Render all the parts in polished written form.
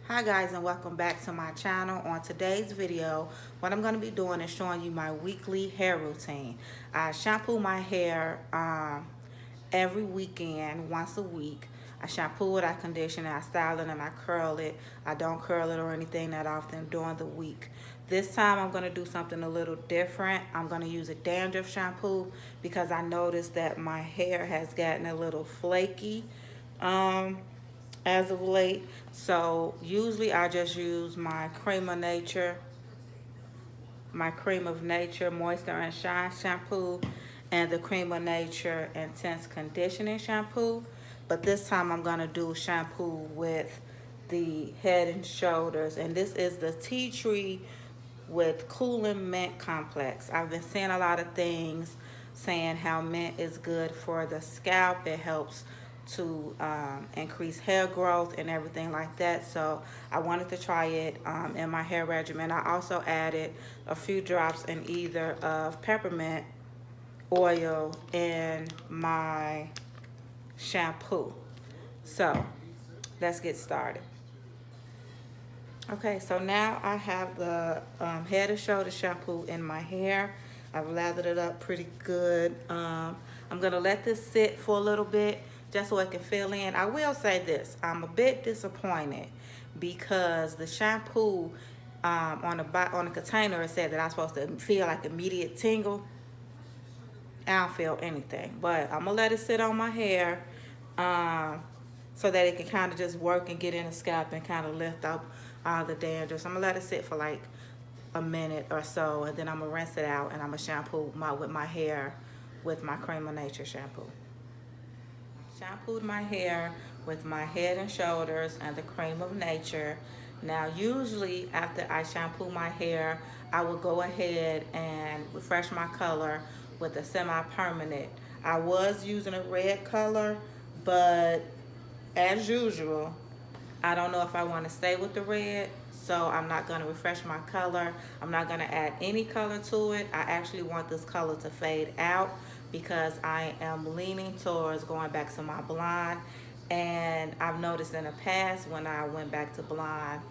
Hi guys, and welcome back to my channel. On today's video, what I'm going to be doing is showing you my weekly hair routine. I shampoo my hair every weekend, once a week. I shampoo it, I condition it, I style it, and I curl it. I don't curl it or anything that often during the week. This time I'm going to do something a little different. I'm going to use a dandruff shampoo because I noticed that my hair has gotten a little flaky. Um, as of late. So usually I just use my Cream of Nature Moisture and Shine shampoo and the Cream of Nature Intense Conditioning shampoo. But this time I'm gonna do shampoo with the Head and Shoulders, and this is the Tea Tree with Cooling Mint Complex. I've been seeing a lot of things saying how mint is good for the scalp. It helps to increase hair growth and everything like that. So I wanted to try it in my hair regimen. I also added a few drops in either of peppermint oil in my shampoo. So let's get started. Okay, so now I have the Head and Shoulder shampoo in my hair. I've lathered it up pretty good. I'm gonna let this sit for a little bit just so it can fill in. I will say this, I'm a bit disappointed because the shampoo on the container it said that I'm supposed to feel like immediate tingle. I don't feel anything, but I'm gonna let it sit on my hair um, so that it can kind of just work and get in the scalp and kind of lift up all the dandruff. So I'm gonna let it sit for like a minute or so, and then I'm gonna rinse it out and I'm gonna shampoo with my hair with my Cream of Nature shampoo. Shampooed my hair with my Head and Shoulders and the Cream of Nature. Now usually after I shampoo my hair, I will go ahead and refresh my color with a semi-permanent. I was using a red color, but as usual, I don't know if I want to stay with the red, so I'm not going to refresh my color. I'm not going to add any color to it. I actually want this color to fade out because I am leaning towards going back to my blonde. And I've noticed in the past when I went back to blonde,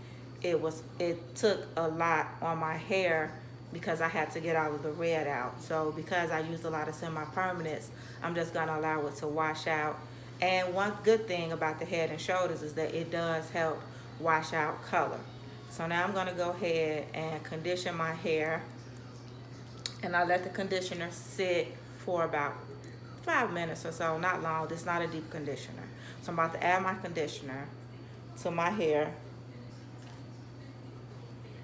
it took a lot on my hair because I had to get all of the red out. So because I used a lot of semi-permanents, I'm just gonna allow it to wash out. And one good thing about the Head and Shoulders is that it does help wash out color. So now I'm gonna go ahead and condition my hair, and I let the conditioner sit for about 5 minutes or so, not long. This is not a deep conditioner. So I'm about to add my conditioner to my hair,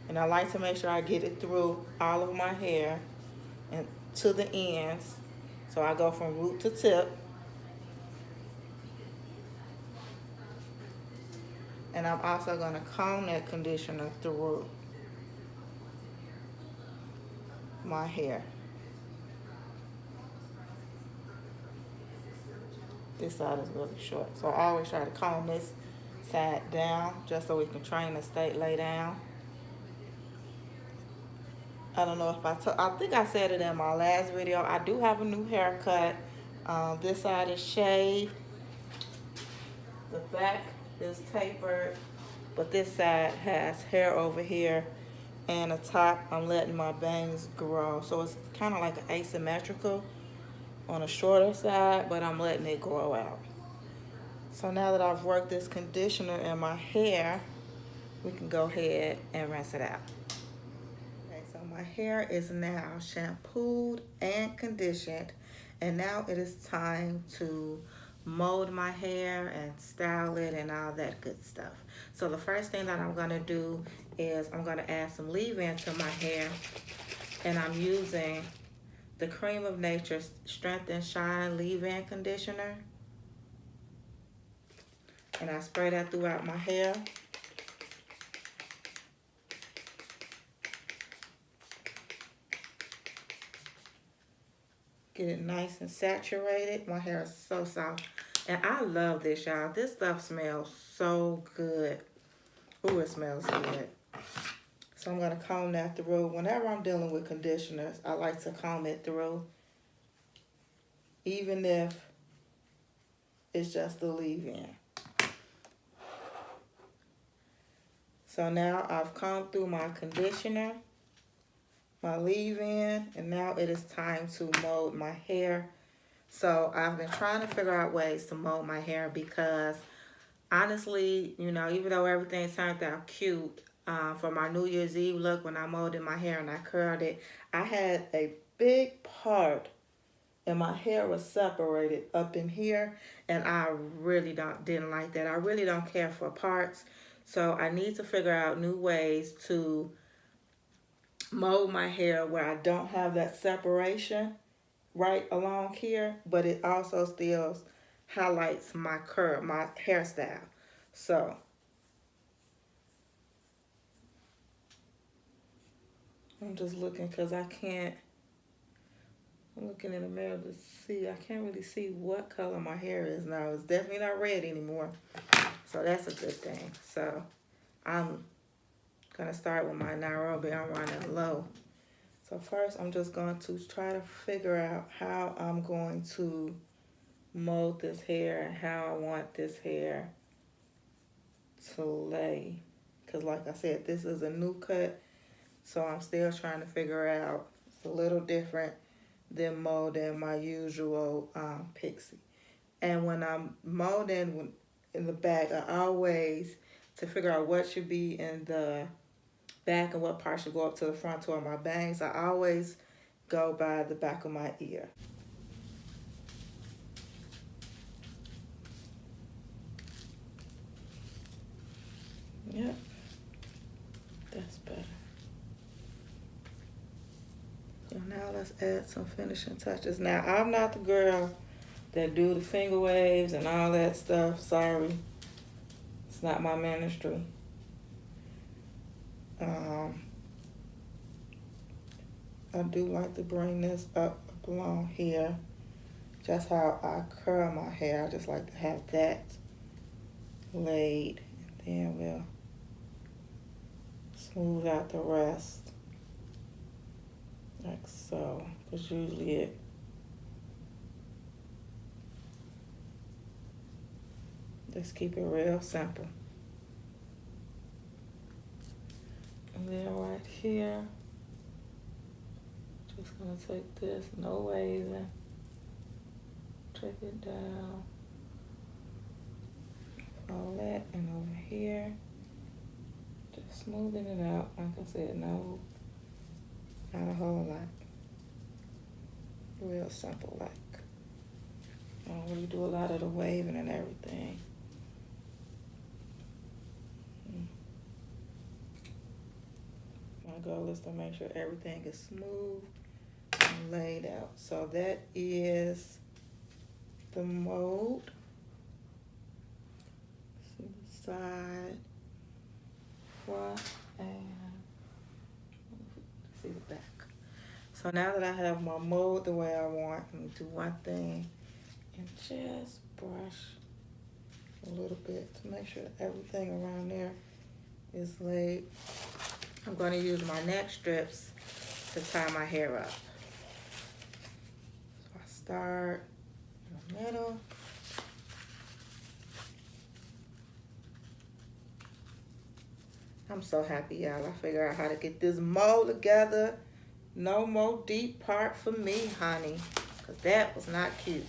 and I like to make sure I get it through all of my hair and to the ends. So I go from root to tip, and I'm also going to comb that conditioner through my hair. This side is really short, so I always try to comb this side down just so we can train the state lay down. I don't know if I think I said it in my last video. I do have a new haircut. This side is shaved. The back is tapered, but this side has hair over here, and the top I'm letting my bangs grow. So it's kind of like an asymmetrical on the shorter side, but I'm letting it grow out. So now that I've worked this conditioner in my hair, we can go ahead and rinse it out. Okay, so my hair is now shampooed and conditioned, and now it is time to mold my hair and style it and all that good stuff. So the first thing that I'm gonna do is I'm gonna add some leave-in to my hair, and I'm using the Cream of Nature Strength and Shine leave-in conditioner, and I spray that throughout my hair. Get it nice and saturated. My hair is so soft. And I love this, y'all. This stuff smells so good. Ooh, it smells good. So I'm going to comb that through. Whenever I'm dealing with conditioners, I like to comb it through. Even if it's just the leave-in. So now I've combed through my conditioner, my leave-in, and now it is time to mold my hair. So I've been trying to figure out ways to mold my hair because honestly, you know, even though everything turned out cute for my New Year's Eve look when I molded my hair and I curled it, I had a big part and my hair was separated up in here, and I really didn't like that. I really don't care for parts, so I need to figure out new ways to mold my hair where I don't have that separation right along here, but it also still highlights my curl, my hairstyle. So I'm just looking because I can't, I'm looking in the mirror to see, I can't really see what color my hair is now. It's definitely not red anymore, so that's a good thing. So I'm gonna start with my Nairobi. I'm running low. So first I'm just going to try to figure out how I'm going to mold this hair and how I want this hair to lay. Because like I said, this is a new cut, so I'm still trying to figure out. It's a little different than molding my usual pixie. And when I'm molding in the back, I always, to figure out what should be in the back and what part should go up to the front toward my bangs, I always go by the back of my ear. Yep, that's better. So now let's add some finishing touches. Now, I'm not the girl that do the finger waves and all that stuff. Sorry, it's not my ministry. I do like to bring this up along here. Just how I curl my hair. I just like to have that laid. And then we'll smooth out the rest. Like so. That's usually it. Just keep it real simple. And then right here, just gonna take this, no waving, take it down, all that, and over here, just smoothing it out. Like I said, no, not a whole lot. Real simple, like. I don't really do a lot of the waving and everything. My goal is to make sure everything is smooth and laid out. So that is the mold. See the side, front, and see the back. So now that I have my mold the way I want, I'm gonna do one thing and just brush a little bit to make sure everything around there is laid. I'm going to use my neck strips to tie my hair up. So I start in the middle. I'm so happy, y'all. I figured out how to get this mold together. No more deep part for me, honey, because that was not cute.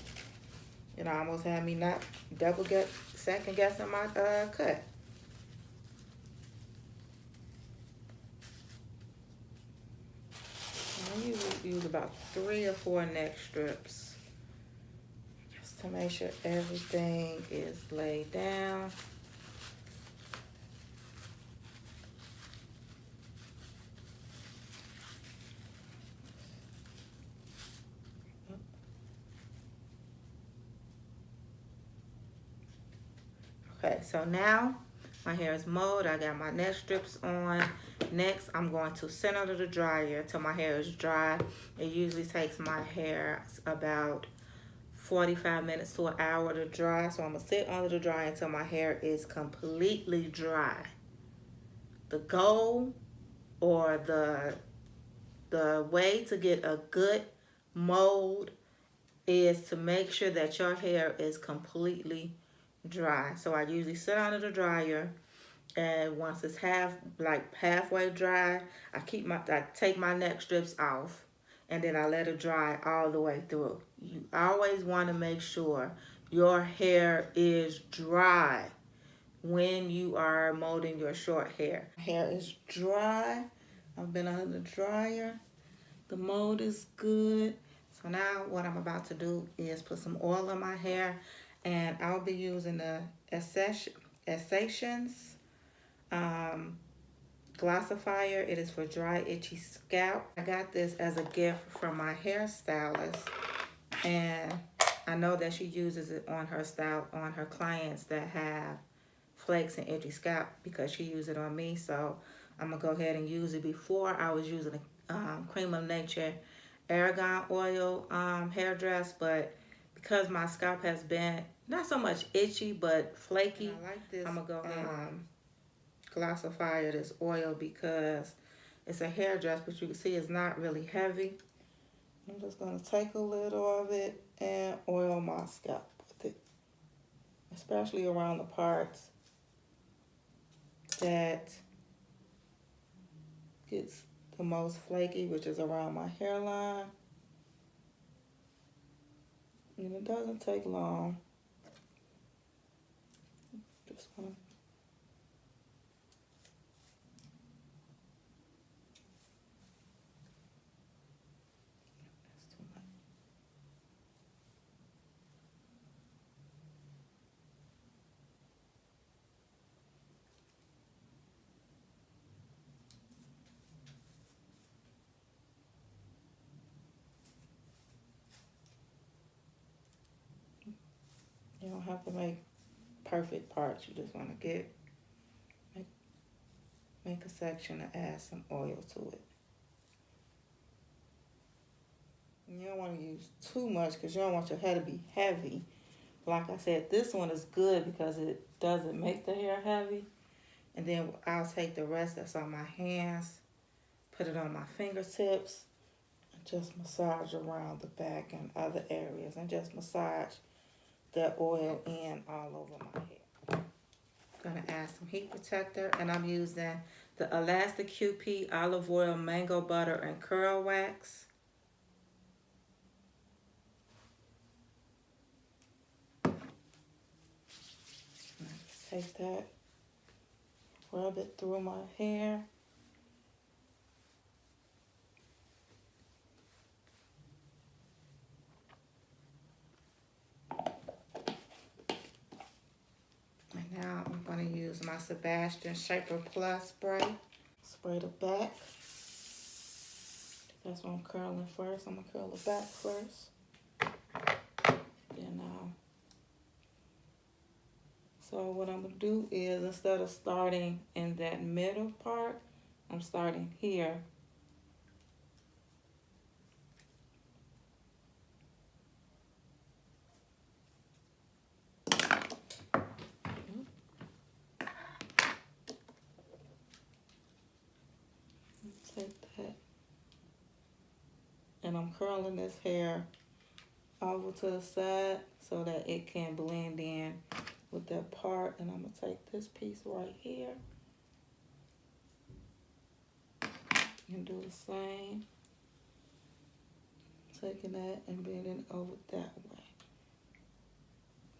It almost had me not second guessing my cut. I usually use about 3 or 4 neck strips just to make sure everything is laid down. Okay, so now my hair is mowed. I got my neck strips on. Next, I'm going to sit under the dryer till my hair is dry. It usually takes my hair about 45 minutes to an hour to dry. So I'm going to sit under the dryer until my hair is completely dry. The goal or the way to get a good mold is to make sure that your hair is completely dry. So I usually sit under the dryer And once it's halfway dry, I take my neck strips off, and then I let it dry all the way through. You always want to make sure your hair is dry when you are molding your short hair. Hair is dry. I've been under the dryer. The mold is good. So now what I'm about to do is put some oil on my hair, and I'll be using the Essations um, glossifier. It is for dry, itchy scalp. I got this as a gift from my hairstylist, and I know that she uses it on her clients that have flakes and itchy scalp because she used it on me. So I'm gonna go ahead and use it. Before I was using the Cream of Nature Argan Oil hairdress, but because my scalp has been not so much itchy but flaky, I like this. I'm gonna go ahead glossifier this oil because it's a hairdress, but you can see it's not really heavy. I'm just gonna take a little of it and oil my scalp with it, especially around the parts that gets the most flaky, which is around my hairline. And it doesn't take long. Just want to you don't have to make perfect parts. You just want to make a section and add some oil to it. And you don't want to use too much because you don't want your hair to be heavy. Like I said, this one is good because it doesn't make the hair heavy. And then I'll take the rest that's on my hands, put it on my fingertips, and just massage around the back and other areas, and just massage that oil in all over my hair. Gonna add some heat protector, and I'm using the Elastic QP olive oil, mango butter, and curl wax. Take that, rub it through my hair. And now I'm going to use my Sebastian Shaper Plus spray. Spray the back. That's what I'm curling first. I'm going to curl the back first. Then so what I'm going to do is, instead of starting in that middle part, I'm starting here. Take that. And I'm curling this hair over to the side so that it can blend in with that part. And I'm going to take this piece right here and do the same. Taking that and bending over that way.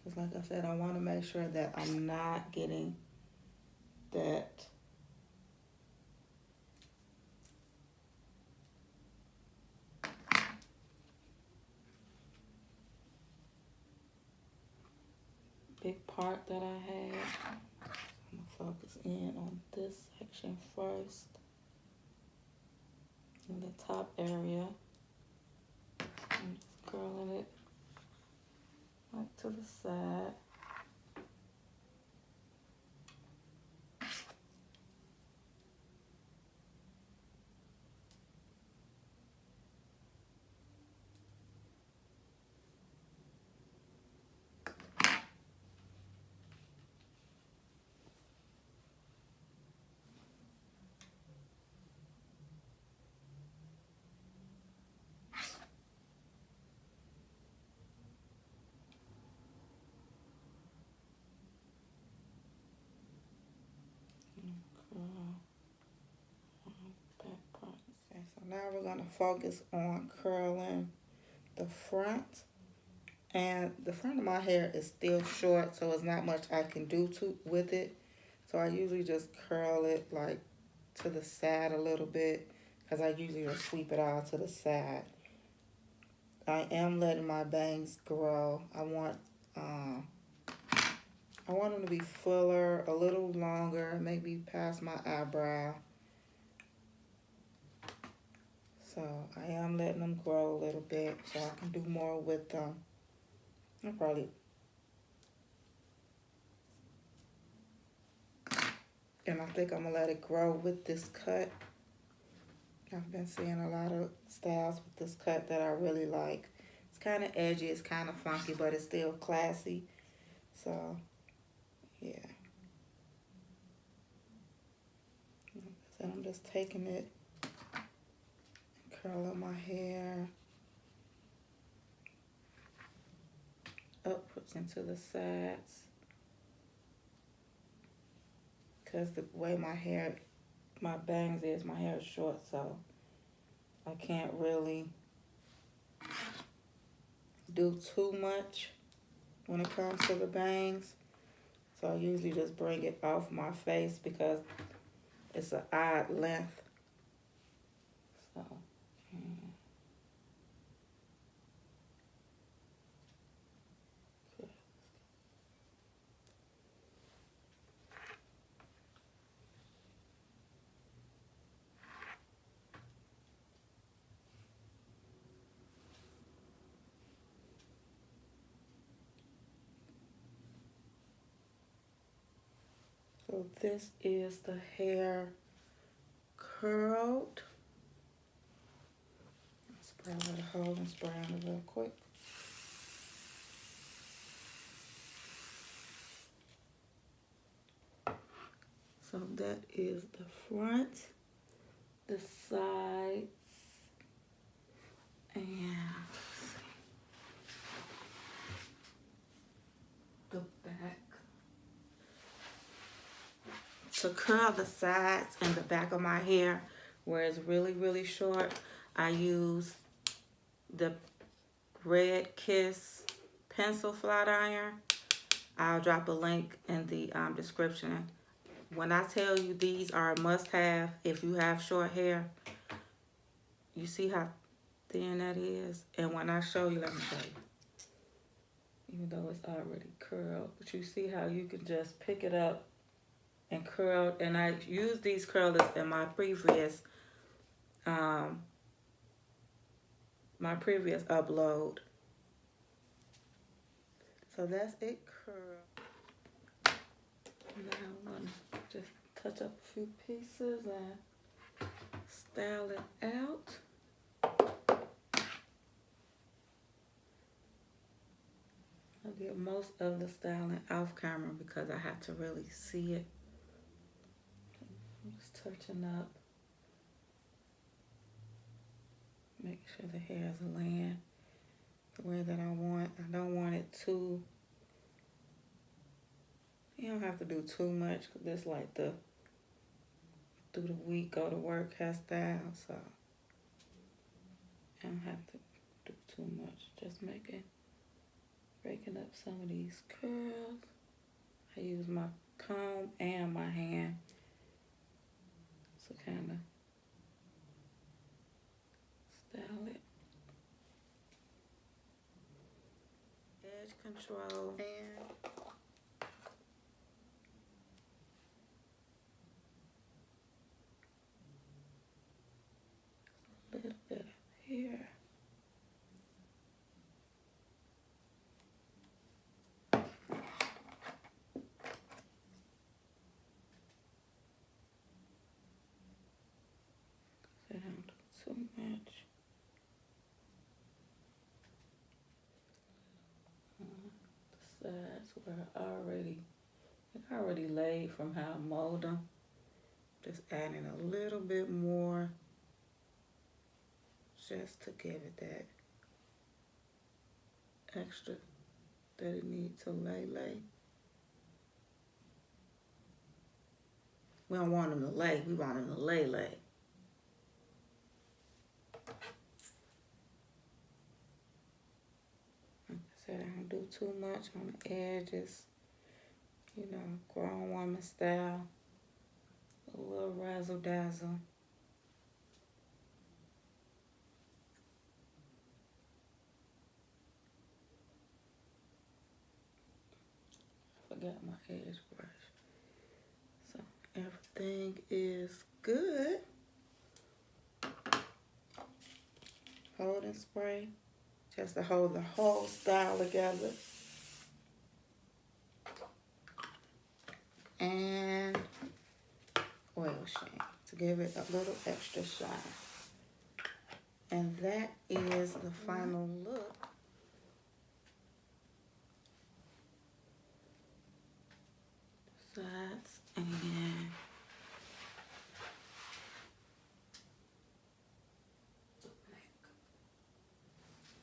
Because like I said, I want to make sure that I'm not getting that big part that I had. I'm going to focus in on this section first. In the top area. I'm just curling it right to the side. back part. Okay, so now we're gonna focus on curling the front. And the front of my hair is still short, so it's not much I can do with it. So I usually just curl it like to the side a little bit, because I usually just sweep it all to the side. I am letting my bangs grow. Um, I want them to be fuller, a little longer, maybe past my eyebrow. So I am letting them grow a little bit so I can do more with them. I probably, and I think I'm gonna let it grow with this cut. I've been seeing a lot of styles with this cut that I really like. It's kind of edgy, it's kind of funky, but it's still classy. So, yeah. So I'm just taking it and curling my hair upwards into the sides. Because the way my bangs is, my hair is short, so I can't really do too much when it comes to the bangs. So I usually just bring it off my face because it's an odd length. So, so this is the hair curled. Spray with a hole and spray on it real quick. So that is the front, the sides, and the back. To curl the sides and the back of my hair where it's really, really short, I use the Red Kiss pencil flat iron. I'll drop a link in the description. When I tell you these are a must-have if you have short hair, you see how thin that is? And when I show you, let me show you. Even though it's already curled, but you see how you can just pick it up and curl. And I used these curlers in my previous upload. So that's it curl. Now I'm gonna just touch up a few pieces and style it out. I did most of the styling off camera because I had to really see it. I'm just touching up. Make sure the hair is laying the way that I want. I don't want it too, you don't have to do too much because this like the through the week go to work hairstyle, so I don't have to do too much. Just breaking up some of these curls. I use my comb and my hand to kind of style it. Edge control and a little bit up here. So I don't do too much. The sides were already laid from how I mold them. Just adding a little bit more just to give it that extra that it needs to lay. We don't want them to lay. We want them to lay. Like I said, I don't do too much on the edges. You know, grown woman style. A little razzle dazzle. Forgot my edge brush. So everything is good. Holding spray just to hold the whole style together. And oil sheen to give it a little extra shine. And that is the final look. Sides and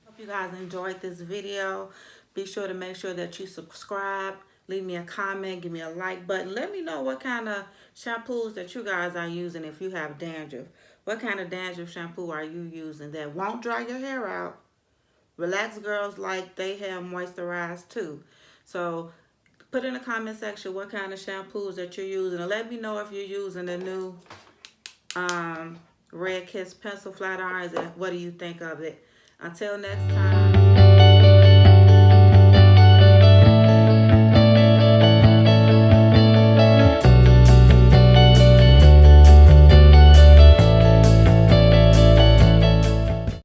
hope you guys enjoyed this video. Be sure to make sure that you subscribe. Leave me a comment, give me a like button. Let me know what kind of shampoos that you guys are using if you have dandruff. What kind of dandruff shampoo are you using that won't dry your hair out? Relaxed girls like they have moisturized too. So put in the comment section what kind of shampoos that you're using. And let me know if you're using the new Red Kiss pencil flat irons and what do you think of it. Until next time.